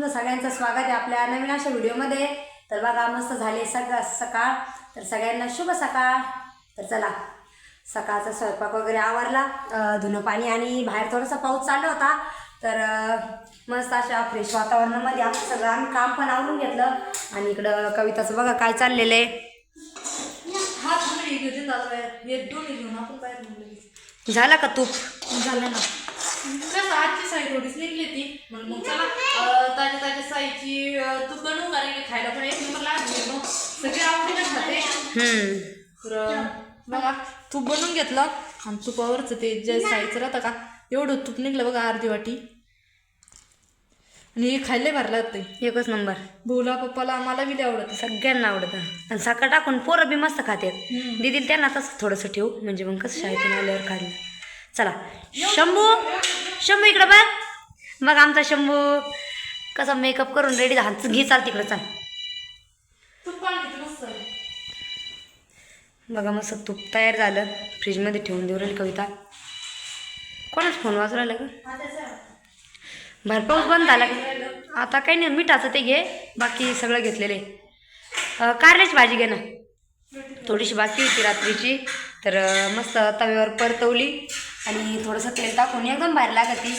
सगळ्यांचं स्वागत आहे आपल्या नवीन अशा व्हिडिओमध्ये। तर बघा मस्त झाले सकाळ। तर सगळ्यांना शुभ सकाळ। तर चला सकाळचा स्वयंपाक वगैरे आवरला, धुणं पाणी आणि बाहेर थोडासा पाऊस चालू होता। तर मस्त अशा फ्रेश वातावरणामध्ये आमचं सगळं आम्ही काम पण आवरून घेतलं। आणि इकडं कविताचं बघा काय चाललेलं आहे। झाला का तूप? झालं ना। कसं आजची साई थोडीच निघली ती, मग चला ताज्या साईची तूप बनवू, कारण की खायला पण एक नंबर लागली, सगळे आवडीने खाते। तर बघा तूप बनवून घेतलं आणि तुपावरच ते जे साईचं राहतं का एवढं तूप निघलं बघा, अर्धी वाटी। आणि हे खायला भरला ते एकच नंबर। भाऊला पप्पाला मला बी आवडतं, सगळ्यांना आवडतं आणि साखर टाकून पोरं बी मस्त खातात। दीदी त्यांना तसं थोडंसं ठेवू, म्हणजे मग कसं शाळेतून आल्यावर खायला। चला शंभू शंभू इकडं बघ आमचा शंभू कसा मेकअप करून रेडी झाला। घे चाल तिकडं चाल। तूप पाणी मस्त बघा मस्त तूप तयार झालं, फ्रीजमध्ये ठेवून देऊ राहिली कविता। कोणाच फोन वाजू राहिला का? भर पाऊस बंद झाला आता, काही नाही मिठाचं ते घे, बाकी सगळं घेतलेलं आहे। कारल्याची भाजी घे ना, थोडीशी बाकी होती रात्रीची। तर मस्त तव्यावर परतवली आणि थोडंसं तेल टाकून एकदम बाहेर लागत ती।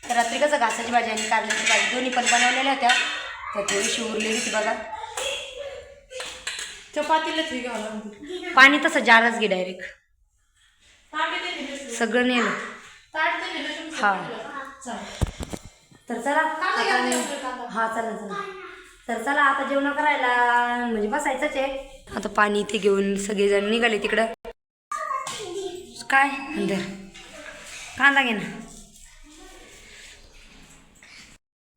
तर रात्री कसं घासाची भाजी आणि कारल्याची भाजी दोन्ही पण बनवलेल्या होत्या, तर थोडीशी उरलेली होती बघा। चपातीलाच हे घ्यावं लागतं, पाणी तसं जारच घे डायरेक्ट, सगळं नेलं। हा तर चला हा चला चला। तर चला आता जेवण करायला म्हणजे बसायचंच आहे। आता पाणी इथे घेऊन सगळेजण निघाले तिकडं। काय अंदर कांदा घे ना।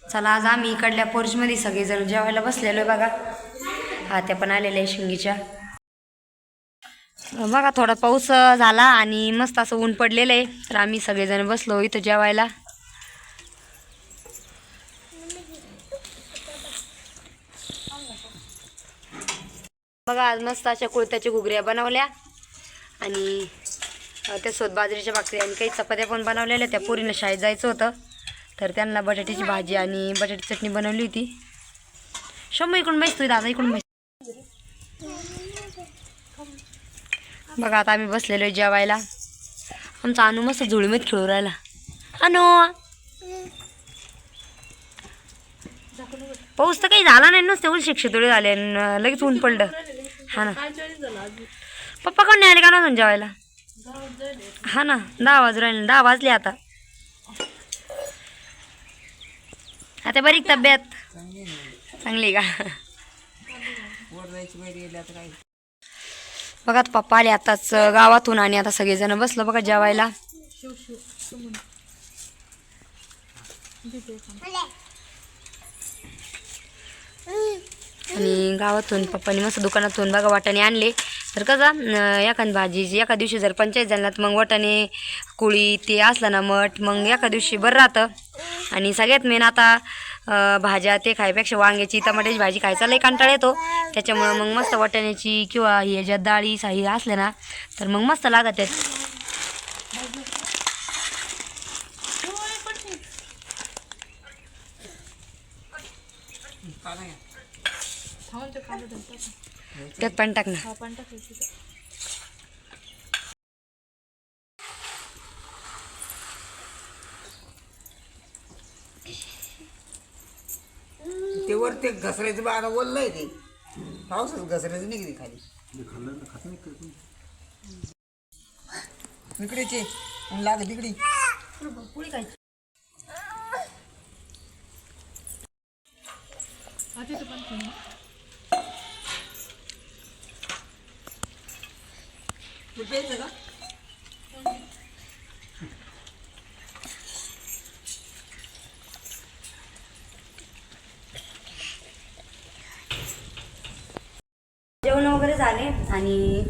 चला आज आम्ही इकडल्या पोर्चमध्ये सगळेजण जेवायला बसलेलो आहे बघा। हा त्या पण आलेल्या आहे शिंगीच्या। बघा थोडा पाऊस झाला आणि मस्त असं ऊन पडलेलं आहे। तर आम्ही सगळेजण बसलो इथं जेवायला। बघा आज मस्त अशा कुळत्याच्या घुगऱ्या बनवल्या आणि त्यासोबत बाजरीच्या भाकरी आणि काही चपात्या पण बनवलेल्या। त्या पोरीनं शाळेत जायचं होतं, तर त्यांना बटाट्याची भाजी आणि बटाट्याची चटणी बनवली होती। शंभू इकडून बसतोय, दादा इकडून बस। बघा आता आम्ही बसलेलो आहे जेवायला। आमचा अनु मस्त झुळीमध्ये खेळू राहिला। अनु पाऊस तर काही झाला नाही, नुसते उलशिक्षे थोडे झाले आणि लगेच ऊन पडलं। हा ना पप्पा कोण नाही आले का ना जेवायला? हा ना 10 वाजून राहिले, 10 वाजले आता। आता बरी तब्येत चांगली का? बघा पप्पा आले आताच गावातून आणि आता सगळेजण बसलो बघा जेवायला। आणि गावातून पप्पानी मस्त दुकानातून बघा वाटाणे आणले। तर कसं एखादी भाजी एका दिवशी जर 45 झाला तर मग वाटाणे कुळी ते असलं ना मठ, मग एका दिवशी बरं राहतं। आणि सगळ्यात मेन आता भाज्या ते खायपेक्षा वांग्याची टमाट्याची भाजी खायचा लई कंटाळा येतो। त्याच्यामुळं मग मस्त वाटाण्याची किंवा ह्याच्यात डाळी साही असल्या ना तर मग मस्त लागत आहेत। त्यात पण टाक ना। ते वर ते घसरायचं बागा बोललंय, ते पावसाच घसरायचं नाही किती खाली इकडेचे लाग तिकडी पुळी खायची। प्यायचं का? जेवण वगैरे झाले आणि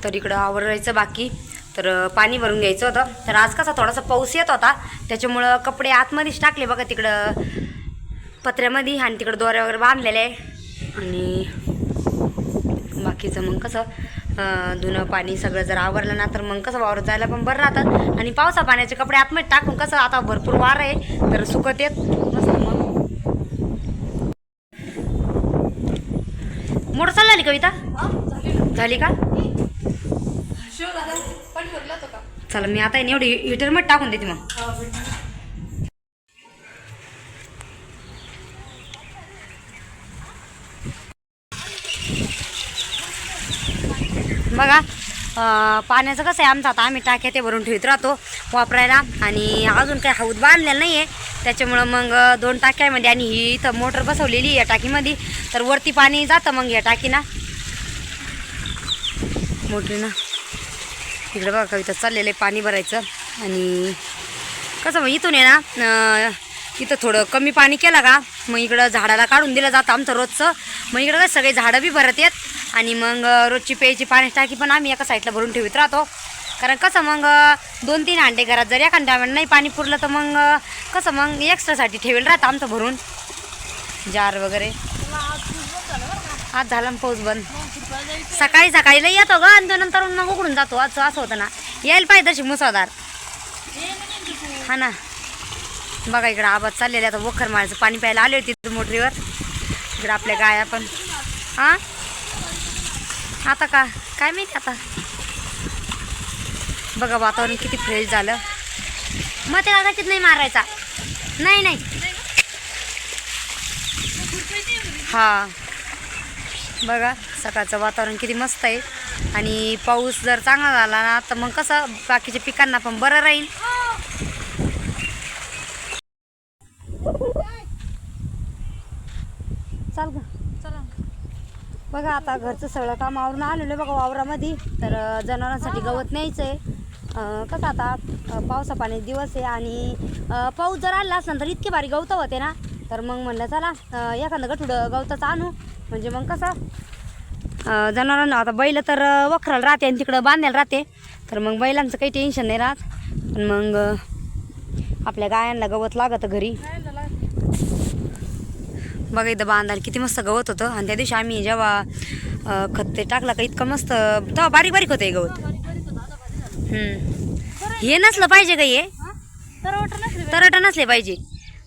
तर इकडं आवरायचं बाकी। तर पाणी भरून घ्यायचं होतं। तर आज कसा थोडासा पाऊस येत होता, त्याच्यामुळं कपडे आतमध्येच टाकले बघा तिकडं पत्र्यामध्ये, आणि तिकडं दोऱ्या वगैरे बांधलेले आहे। आणि बाकीचं मग कसं धुणं पाणी सगळं जर आवरलं ना तर मग कसं वावरत जायला पण बरं राहतं. आणि पावसा पाण्याचे कपडे आतमध्ये टाकून कसं आता भरपूर वार आहे तर सुकत येत मस्त. मग मोटर चालली कविता झाली का? शिव दादा पण भरला तो का? चला मी आता एवढी हिटरमध्ये टाकून देते मग. बघा पाण्याचं कसं आहे आमचं आता आम्ही टाक्या ते भरून ठेवत राहतो वापरायला. आणि अजून काही हौद बांधलेलं नाही आहे त्याच्यामुळं मग 2 टाक्यामध्ये आणि ही इथं मोटर बसवलेली या टाकीमध्ये तर वरती पाणी जातं मग या टाकीना मोटरीनं. इकडे बघा कविता चाललेलं आहे पाणी भरायचं. आणि कसं मग इथून आहे ना इथं थोडं कमी पाणी केलं का मग इकडं झाडाला काढून दिलं जातं आमचं रोजचं. मग इकडं काय सगळे झाडं बी भरत येत आणि मग रोजची प्यायची पाण्याची टाकी पण आम्ही एका साईडला भरून ठेवत राहतो. कारण कसं मग 2-3 हांडे घरात जर एखाद्या टायमाला नाही पाणी पुरलं तर मग कसं मग एक्स्ट्रासाठी ठेवेल राहतं आमचं भरून जार वगैरे. आज झाला पाऊस बंद. सकाळी सकाळी लई येतो ग आणि नंतर मग उघडून जातो. असं असं होतं ना यायला पाहिजे तशी मुसळधार. हा ना बघा इकडं आवाज चाललेला आता वखर माळाचं पाणी प्यायला आले होते मोटरीवर. इकडं आपल्या गाया पण हां आता काय माहिती आता. बघा वातावरण किती फ्रेश झालं. मग ते कागदाचित नाही मारायचा नाही हा. बघा सकाळचं वातावरण किती मस्त आहे. आणि पाऊस जर चांगला झाला ना तर मग कसं बाकीच्या पिकांना पण बरं राहील. चाल का चला बघा आता घरचं सगळं काम आवरून आलेलं आहे बघा वावरामध्ये. तर जनावरांसाठी गवत न्यायचं आहे. कसं आता पावसा पाण्याचे दिवस आहे आणि पाऊस जर आला असला तर इतके भारी गवतं होते ना तर मग म्हणलं चला एखादं गठुडं गवताचं आणू म्हणजे मग कसं जनावरांना आता बैल तर वखराला राहते आणि तिकडं बांधायला राहते तर मग बैलांचं काही टेन्शन नाही राहत. पण मग आपल्या गायांना गवत लागतं घरी. बघा इथं बांधायला किती मस्त गवत होतं. आणि त्या दिवशी आम्ही जेव्हा खत ते टाकलं का इतकं मस्त तेव्हा बारीक बारीक होतं हे गवत. हे नसलं पाहिजे का हे तरट नसले पाहिजे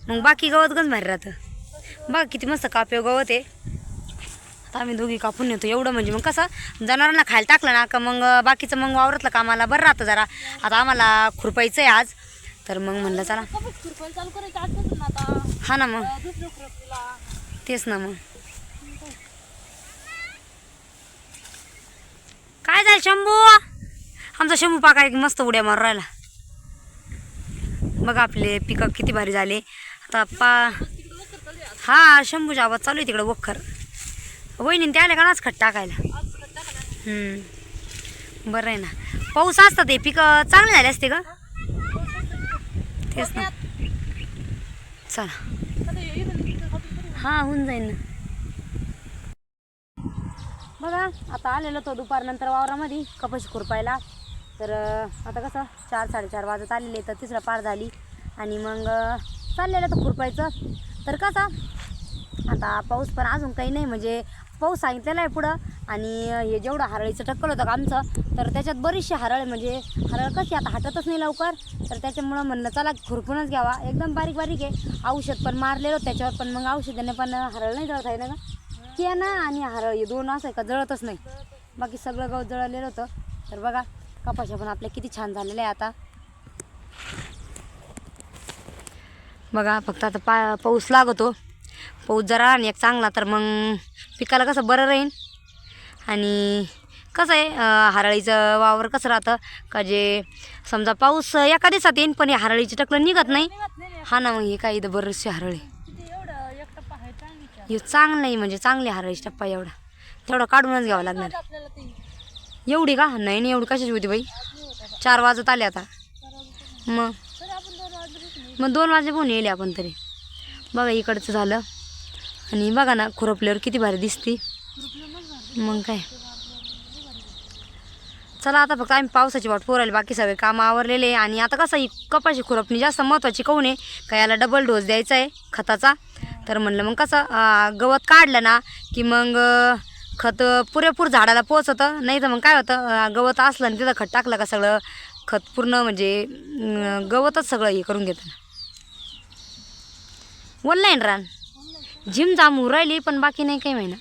मग बाकी गवत गंज भारी राहतं. बघा किती मस्त कापे गवत आहे. आता आम्ही दोघी कापून नेतो एवढं म्हणजे मग कसं जनावरांना खायला टाकलं ना का मग बाकीचं मग वावरातलं कामाला बरं राहतं जरा. आता आम्हाला खुरपायचं आहे आज तर मग म्हणलं चला हा ना मग तेच ना. मग काय झालं शंभू आमचा शंभू पाका एक मस्त उड्या मारून राहिला. बघा आपले पिकअप किती भारी झाले. आता हा शंभूचा आवाज चालू आहे तिकडं वखर. वहिनी ते आले का नाच खट टाकायला. बरं आहे ना पाऊस असतात ते पिकं चांगले झाले असते का. तेच ना चला हां होऊन जाईल ना. बघा आता आलेलो तो दुपारनंतर वावरामध्ये कपाशी खुरपायला. तर आता कसं 4-4:30 वाजत आलेले तर तिसरा पार झाली आणि मग चाललेलं तर खुरपायचं. तर कसं आता पाऊस पण अजून काही नाही म्हणजे पाऊस सांगितलेला आहे पुढं. आणि हे जेवढं हरळीचं टक्कल होतं का आमचं तर त्याच्यात बरीचशी हरळ म्हणजे हरळ कशी आता हटतच नाही लवकर. तर त्याच्यामुळं म्हणलं चला खुरपूनच घ्यावा. एकदम बारीक बारीक आहे. औषध पण मारलेलं त्याच्यावर पण मग औषधाने पण हरळ नाही जळत आहे ना का की ना. आणि हरळ हे 2 असं आहे का जळतच नाही. बाकी सगळं गवत जळलेलं होतं. तर बघा कपाशा पण आपल्या किती छान झालेल्या आहे आता. बघा फक्त आता पाऊस लागतो. पाऊस जरा आणि एक चांगला तर मग पिकाला कसं बरं राहील. आणि कसं आहे हरळीचं वावर कसं राहतं का जे समजा पाऊस एका दिवसात येईन पण हे हरळीची टकलं निघत नाही. हा ना मग हे काय इथं बरेचसे हरळी हे चांगलं नाही म्हणजे चांगले हरळीची टप्पा एवढा तेवढा काढूनच घ्यावा लागणार. एवढी का नाही एवढी कशाची होती बाई 4 वाजत आले आता. मग 2 वाजले पण येईल आपण तरी. बघा इकडचं झालं आणि बघा ना खुरपल्यावर किती भारी दिसते. मग काय चला आता फक्त आम्ही पावसाची वाट पोरायला बाकी सगळे कामं आवरलेले. आणि आता कसं ही कपाशी खुरपणी जास्त महत्त्वाची काहून आहे का याला डबल डोस द्यायचा आहे खताचा. तर म्हणलं मग कसं गवत काढलं ना की मग खत पुरेपूर झाडाला पोचतं, नाही तर मग काय होतं गवत असलं आणि तिथं खत टाकलं का सगळं खत पूर्ण म्हणजे गवतच सगळं हे करून घेतं. ऑनलाईन रान जिम जामू राहिली पण बाकी नाही काही महिना.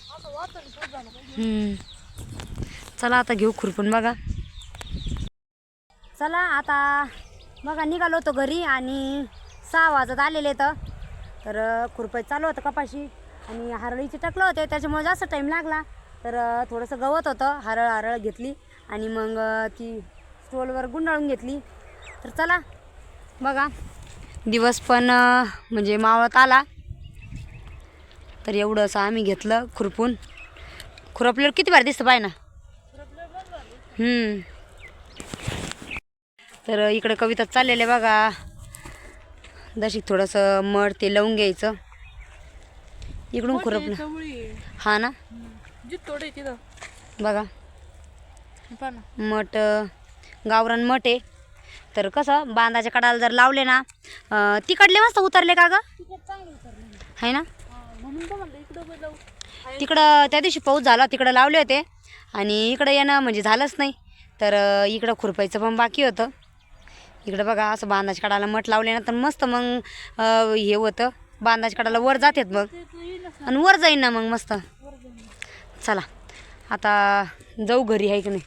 चला आता घेऊ खुरपून बघा. चला आता बघा निघालो होतो घरी आणि 6 वाजत आलेले तर खुरपाय चालू होतं कपाशी आणि हरळीचे टाकलं होते त्याच्यामुळे जास्त टाईम लागला. तर थोडंसं गवत होतं, हरळ घेतली आणि मग ती स्टोलवर गुंडाळून घेतली. तर चला बघा दिवस पण म्हणजे मावळत आला. तर एवढं असं आम्ही घेतलं खुरपून. खुरपल्यावर किती भारी दिसतं पाय ना. तर इकडे कविता चाललेले बघा. दशी थोडंसं मड ते लावून घ्यायचं. इकडून खुरपलं हा ना बघा. मठ गावरान मठ आहे. तर कसं बांधाच्या कडाला जर लावले ना तिकडले मस्त उतरले का ग आहे ना. तिकडं त्या दिवशी पाऊस झाला तिकडं लावले होते आणि इकडं येणं म्हणजे झालंच नाही. तर इकडं खुरपायचं पण बाकी होतं. इकडं बघा असं बांधाच्या कडाला मठ लावले ना तर मस्त मग हे होतं. बांधाच्या कडाला वर जातात मग आणि वर जाईन ना मग मस्त. चला आता जाऊ घरी आहे की नाही.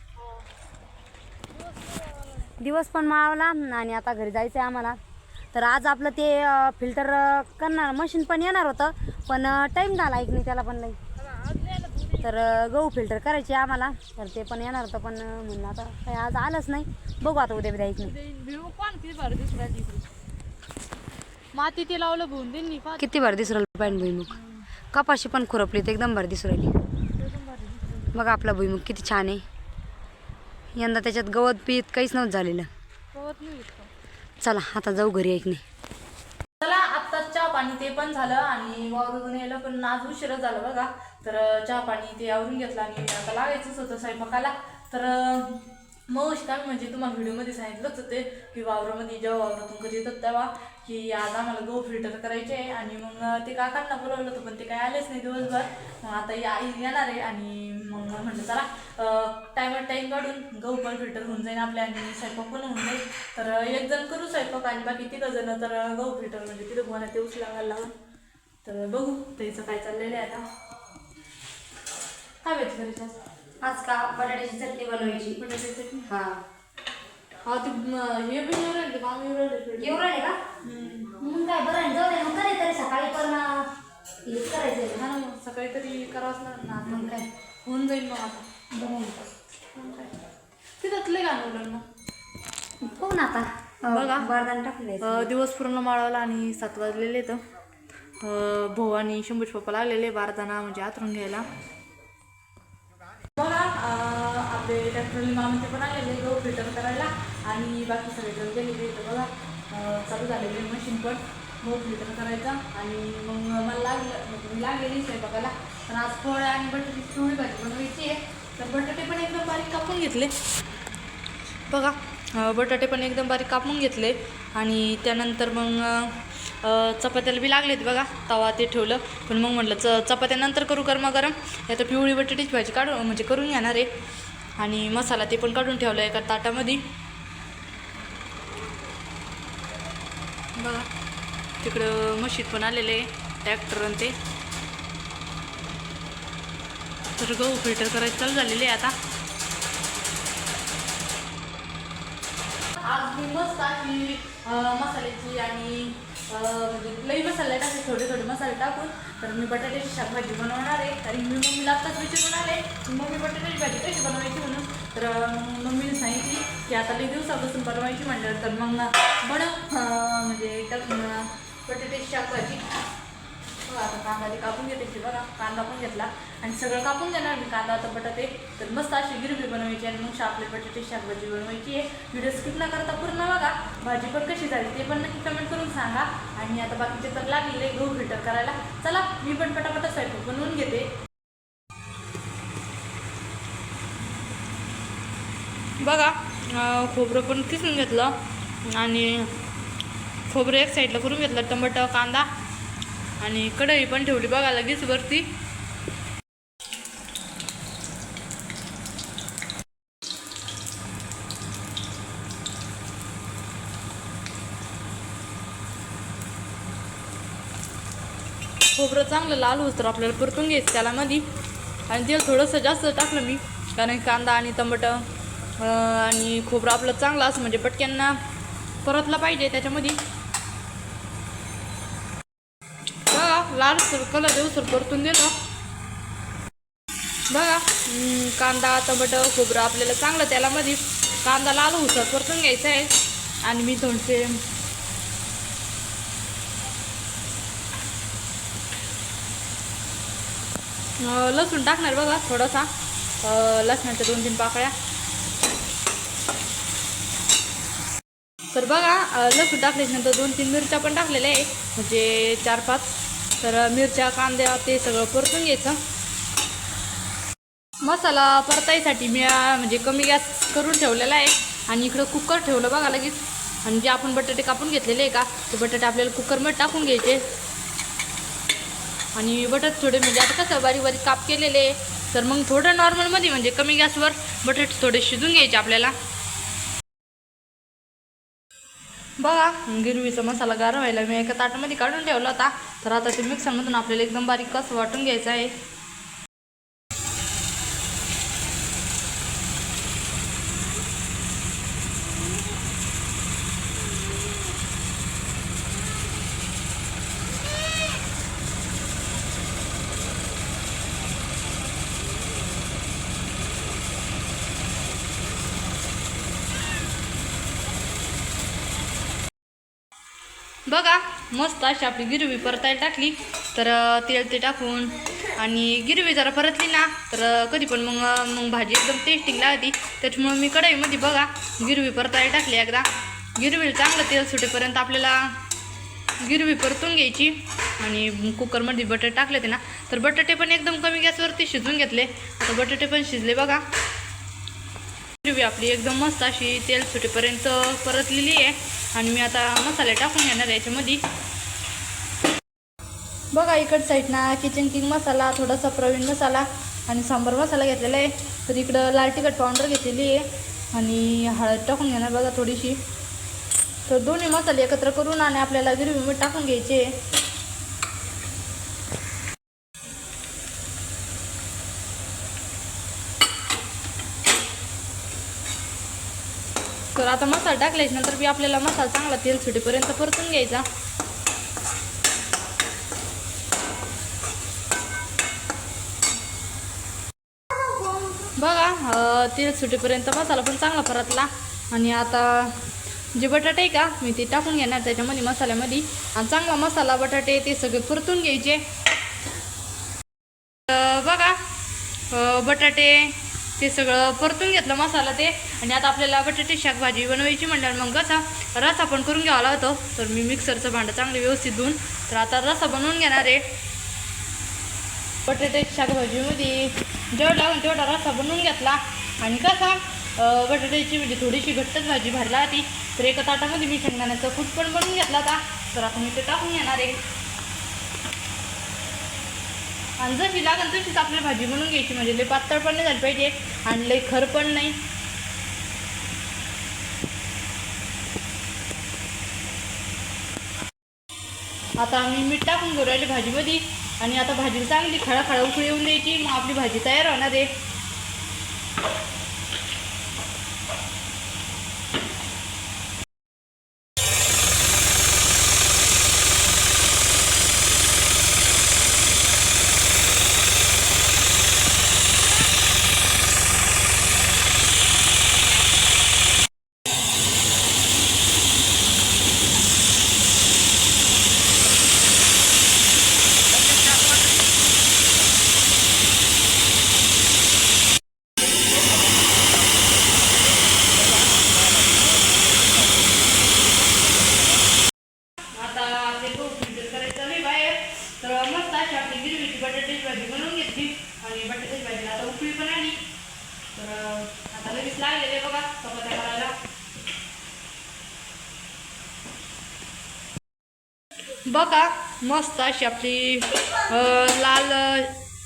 दिवस पण मावला आणि आता घरी जायचं आहे आम्हाला. तर आज आपलं ते फिल्टर करणार मशीन पण येणार होतं पण टाईम झाला एक नाही त्याला पण नाही. तर गहू फिल्टर करायचे आम्हाला तर ते पण येणार होतं पण म्हणलं आता काही आज आलंच नाही. बघू आता उद्या बिद्या नाही. माती ते लावलं भुवून देईन किती भारी दिसू राहिलं पाहिजे भुईमुग. कपाशी पण खुरपली तर एकदम भारी दिसू राहिली. बघा आपला भुईमुग किती छान आहे. यंदा त्याच्यात गवत पीत काहीच नव्हतं झालेलं. चला आता जाऊ घरी ऐक नाही. चला आत्ता चहा पाणी ते पण झालं आणि वावरून यायला पण आज उशीर झालं बघा. तर चहा पाणी ते आवरून घेतलं आणि आता लागायचंच होतं स्वयंपाकाला. तर मग काय म्हणजे तुम्हाला व्हिडिओमध्ये सांगितलंच होते की वावरामध्ये जेव्हा वावरातून कधी येतात तेव्हा की आज आम्हाला गहू फिल्टर करायचे आहे. आणि मग ते काकांना बोलवलं होतं पण ते काय आलेच नाही दिवसभर. मग आता आई येणार आहे आणि मग म्हटलं चला टाईम काढून गहू पण फिल्टर होऊन जाईल आपल्या आणि स्वयंपाक पण होऊन जाईल. तर एक जण करू स्वयंपाक आणि बाकी 3 जण तर गहू फिल्टर म्हणजे तिथं कोणा ते उचलायला लावून. तर बघू त्याचं काय चाललेलं आहे आता. काय वेळ करायचं आज का बटाट्याची चटणी बनवायची. बटाट्याची चटणी हा ते हे पण येऊ राहिले काम येऊ राहिले का मग काय बरं जाऊ दे मग तरी सकाळी पण हेच करायचं हा ना मग सकाळी तरी करावंच लागणार ना. मग काय होऊन जाईल मग आता बरं तिथं घालवलं मग हो ना आता बघा बारदान टाकले. दिवस पूर्ण माळवला आणि 7 वाजलेले तर भाऊ आणि शंभूच पप्पा लागलेले बारदाना म्हणजे आतरून घ्यायला. बघा आपले ट्रॅक्टरली मामी ते पण आलेले गहू फिल्टर करायला आणि बाकी सगळे जण गेलेले. तर बघा चालू झालेले मशीन पण गहू फिल्टर करायचा आणि मग मला मी लागलेली स्वयंपाकाला. पण आज पोळ्या आणि बटाट्याची पिवळी भाजी बनवायची आहे. तर बटाटे पण एकदम बारीक कापून घेतले बघा. बटाटे पण एकदम बारीक कापून घेतले आणि त्यानंतर मग चपात्याला बी लागलेत बघा. तवा ते ठेवलं पण मग म्हटलं चपात्यानंतर करू गरमागरम. आता पिवळी बटाट्याची भाजी म्हणजे करून घेणार आहे आणि मसाला ते पण काढून ठेवला एका ताटामध्ये बघा. तिकडं मशीद पण आलेले ट्रॅक्टर आणि ते. तर गहू फिल्टर करायचं चालू झालेले आता. आज मी मस्त अशी मसाल्याची आणि म्हणजे लई मसाले टाकले थोडे मसाले टाकून. तर मी बटाट्याची शाकभाजी बनवणार आहे. कारण मी मम्मीला आत्ताच विचारून आले की मम्मी बटाट्याची भाजी कशी बनवायची म्हणून. तर मम्मीने सांगितली की आता लई दिवसापासून बनवायची म्हटलं तर मग म्हणजे बटाट्याची शाकभाजी. आता कांदा ते कापून घेते बघा. कांदा पण घेतला आणि सगळं कापून घेणार मी कांदा आता बटाटे. तर मस्त अशी ग्रेव्ही बनवायची आणि मग आपली बटाटे शाकभाजी बनवायची आहे. व्हिडिओ स्किप न करता पूर्ण बघा. भाजी पण कशी झाली ते पण नक्की कमेंट करून सांगा. आणि आता बाकीचे तर लागलेले गहू फिल्टर करायला. चला मी पण पटापटा स्वयंपाक बनवून घेते. बघा खोबरं पण किसून घेतलं आणि खोबरं एक साईडला करून घेतलं. टमाटर कांदा आणि कढई पण ठेवली बघा लगेच वरती. खोबरं चांगलं लाल होतं तर आपल्याला परतून घ्यायचं त्याला मध्ये. आणि तेल थोडंसं जास्त टाकलं मी, कारण कांदा आणि टमाटर आणि खोबरं आपलं चांगलं असं म्हणजे पटक्यांना परतलं पाहिजे त्याच्यामध्ये. बघा लाल कलर देऊसर परतून दिलं. बघा कांदा टमाटर खोबरं आपल्याला चांगलं त्यालामध्ये कांदा लाल होतं परतून घ्यायचं आहे. आणि मी थोडेसे लसूण टाकणार बघा थोडासा, लसणाच्या 2-3 पाकळ्या. तर बघा लसूण टाकल्याच्यानंतर 2-3 मिरच्या पण टाकलेल्या आहे, म्हणजे 4-5. तर मिरच्या कांद्या ते सगळं परतून घ्यायचं. मसाला परतायसाठी मी म्हणजे कमी गॅस करून ठेवलेला आहे. आणि इकडं कुकर ठेवलं बघा लगेच. आणि जे आपण बटाटे कापून घेतलेले आहे का, ते बटाटे आपल्याला कुकरमध्ये टाकून घ्यायचे. आणि बटाटे थोडे म्हणजे आता कसं बारीक बारीक काप केलेले आहे, तर मग थोडं नॉर्मलमध्ये म्हणजे कमी गॅसवर बटाटे थोडे शिजून घ्यायचे आपल्याला. बघा गिरवीचा मसाला गार व्हायला मी एका ताटामध्ये काढून ठेवला होता. तर आता ते मिक्सरमधून आपल्याला एकदम बारीक कसं वाटून घ्यायचं आहे. बघा मस्त अशी आपली गिरवी परतायला टाकली. तर तेल ते टाकून आणि गिरवी जरा परतली ना, तर कधी पण मग भाजी एकदम टेस्टिंग लागते. त्याच्यामुळं मी कढईमध्ये बघा गिरवी परतायला टाकली. एकदा गिरवीला चांगलं तेल सुटेपर्यंत आपल्याला गिरवी परतून घ्यायची. आणि कुकरमध्ये बटाटे टाकले ते ना, तर बटाटे पण एकदम कमी गॅसवरती शिजवून घेतले. आता बटाटे पण शिजले बघा. गिरवी आपली एकदम मस्त अशी तेल सुटेपर्यंत परतलेली आहे. आणि मी आता मसाले टाकून घेणार याच्यामध्ये. बघा इकड साईडना किचन किंग मसाला, थोडासा प्रवीण मसाला आणि सांबार मसाला घेतलेला आहे. तर इकडं लाल तिखट पावडर घेतलेली आहे आणि हळद टाकून घेणार बघा थोडीशी. तर दोन्ही मसाले एकत्र करून आणि आपल्याला गिरवीमध्ये टाकून घ्यायचे. तर आता मसाला टाकल्याच्या नंतर बी आपल्याला मसाला चांगला तेल सुटेपर्यंत परतून घ्यायचा. बघा तेल सुटेपर्यंत मसाला पण चांगला परतला. आणि आता जे बटाटे आहे का मी ते टाकून घेणार त्याच्यामध्ये मसाल्यामध्ये. आणि चांगला मसाला बटाटे ते सगळे परतून घ्यायचे. बघा बटाटे ते सगळं परतून घेतलं मसाला ते. आणि आता आपल्याला बटाटे शाक भाजी बनवायची म्हटल्यावर मग कसा रसा पण करून घ्यावा लागतो. तर मी मिक्सरचं भांडं चांगलं व्यवस्थित धुवून तर आता रसा बनवून घेणार आहे. बटाटे शाकभाजीमध्ये जेवढं लागून तेवढा रस्सा बनवून घेतला. आणि कसा बटाट्याची म्हणजे थोडीशी घट्टच भाजी भरला होती. तर एका ताटामध्ये मी शेंगदाण्याचा कूट पण बनवून घेतला होता. तर आता मी ते टाकून घेणार आहे. आणि जशी लागेल तशीच आपली भाजी बनवून घ्यायची, म्हणजे लई पातळ पण नाही झाली पाहिजे आणि लई खर पण नाही. आता मी मीठ टाकून घेऊ राहिले भाजीमध्ये. आणि आता भाजीला चांगली खळाखळा उकळी येऊन द्यायची. मग आपली भाजी तयार होणार आहे. बटाट्याची भाजी बनवून घेतली आणि बटाट्याची भाजी आता उकळी पण आली. तर आता लगेच लागलेले बघा चपात्या करायला. बघा मस्त अशी आपली लाल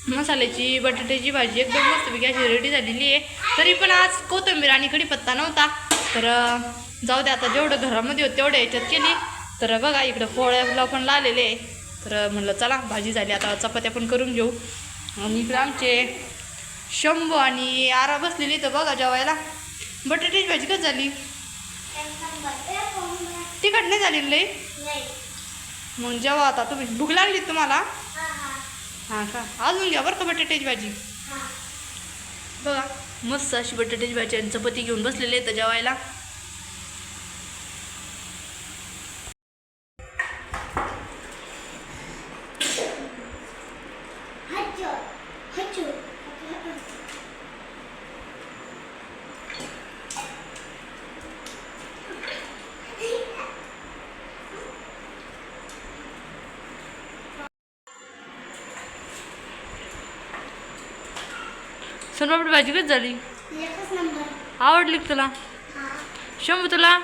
मसाल्याची बटाट्याची भाजी एकदम मस्तपैकी अशी रेडी झालेली आहे. तरी पण आज कोथिंबीर आणि कढीपत्ता नव्हता. तर जाऊ दे आता जेवढं घरामध्ये होतं तेवढं याच्यात केली. तर बघा इकडं पोळ्याला पण लावलेले आहे. तर म्हणलं चला भाजी झाली, आता चपात्या पण करून घेऊ. आणि इकडे आमचे शंभू आणि आरा बसलेली तर बघा जेवायला. बटाट्याची भाजी कशी झाली? तिखट नाही झाली लई? मग जेव्हा आता तुम्ही भूक लागली तुम्हाला? हां का, अजून घ्या बरं का बटाट्याची भाजी. बघा मस्त अशी बटाट्याची भाजी आणि चपाती घेऊन बसलेले तर जेवायला. सोनपापडी भाजी कशी झाली? आवडली का तुला? शंभू तुला?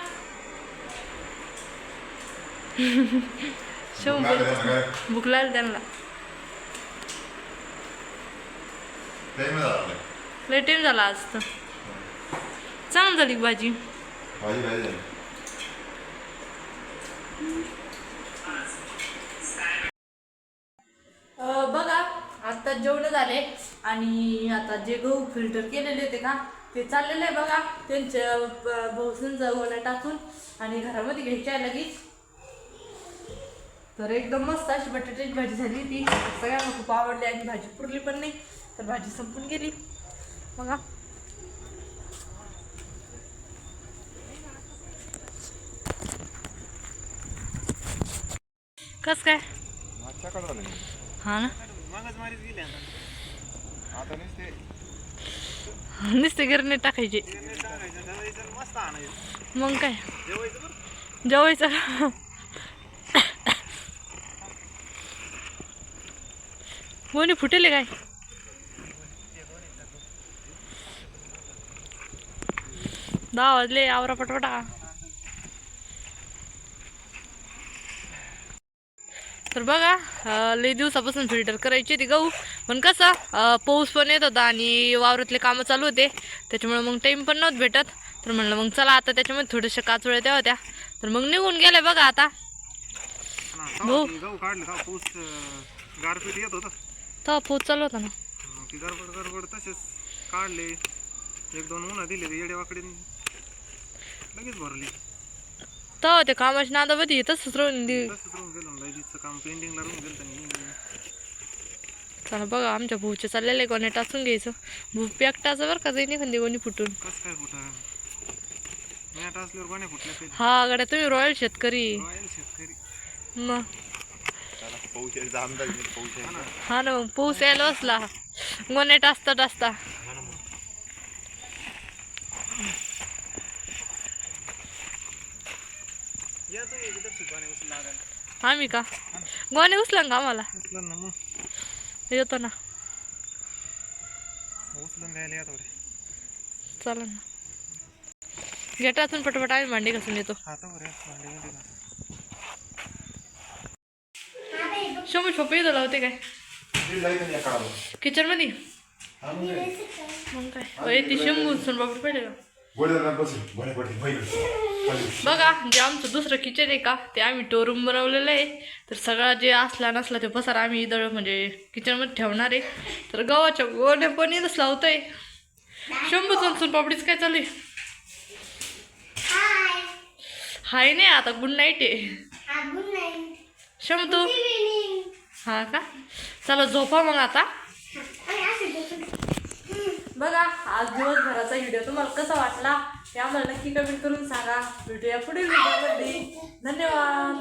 शंभू भूक लागली त्यांना. लय टाइम झाला आज तर. चांगली झाली भाजी. बघा आता जेवण झाले आणि आता जे गहू फिल्टर केलेले होते का ते चाललेलं आहे बघा त्यांच्या भाऊसूंचा ओला टाकून आणि घरामध्ये घ्यायची आहे लगेच. तर एकदम मस्त अशी बटाट्याची भाजी झाली. ती सगळ्यांना खूप आवडली आणि भाजी पुरली पण नाही तर भाजी संपून गेली. बघा कस काय? हा ना, नुसते गिरणे टाकायचे मग काय जेवायचं. कोणी फुटेले काय? दहा वाजले, आवरा पटपटा. तर बघा लई दिवसापासून फिल्टर करायची ती गहू, पण कसं पाऊस पण येत होता आणि वावरातले कामं चालू होते त्याच्यामुळे मग टाईम पण नव्हतं भेटत. तर म्हणलं मग चला आता त्याच्यामध्ये थोड्याशा काचोळ्या त्या होत्या तर मग निघून गेले बघा. आता भाऊ गारपीट येत होतं तेव्हा पाऊस चालू होता ना, ती गडबड तसेच काढले. 1-2 उन्हा दिले ते येडेवाकडे लगेच भरली. तेव्हा ते कामाची नादाबद्दी तसंच राहून तसंच राहून गेलं लाईटीचं काम पेंडिंगला राहून गेलं. चला बघा आमच्या भाऊचे चाललेले कोणी टाचून घ्यायचं. भाऊ पॅकटाचं बरं का जाईन एखादी कोणी फुटून. कसं काय फुटा मॅट असल्यावर कोणी फुटल्या? हा गड्या तुम्ही रॉयल शेतकरी. रॉयल शेतकरी मग हा ना, मग पाऊस यायला बसला गोणे टाचता टाचता. आम्ही का गोणे उचलं का आम्हाला? उचलं ना मग येतो ना, उचलून द्यायला या थोडे. चला ना गेटातून पटपट आम्ही भांडी घासून येतो. शंभू पप्पा इथं लावते काय किचन मध्ये? मग काय ती शंभू सोनपापडी पहिले का बघा. जे आमचं दुसरं किचन आहे का ते आम्ही टोरूम बनवलेलं आहे. तर सगळा जे असला नसला ते पसारा आम्ही इथं म्हणजे किचनमध्ये ठेवणार आहे. तर गव्हाच्या गोण्या पण इथंच लावतोय. शंभू सोनपापडीच काय चालू आहे? हाय नाही आता गुड नाईट आहे. शंभू तू हा का, चला झोपा मग आता. बघा आज दिवसभराचा व्हिडिओ तुम्हाला कसा वाटला ते आम्हाला नक्की कमेंट करून सांगा. भेटूया पुढील व्हिडिओमध्ये. धन्यवाद.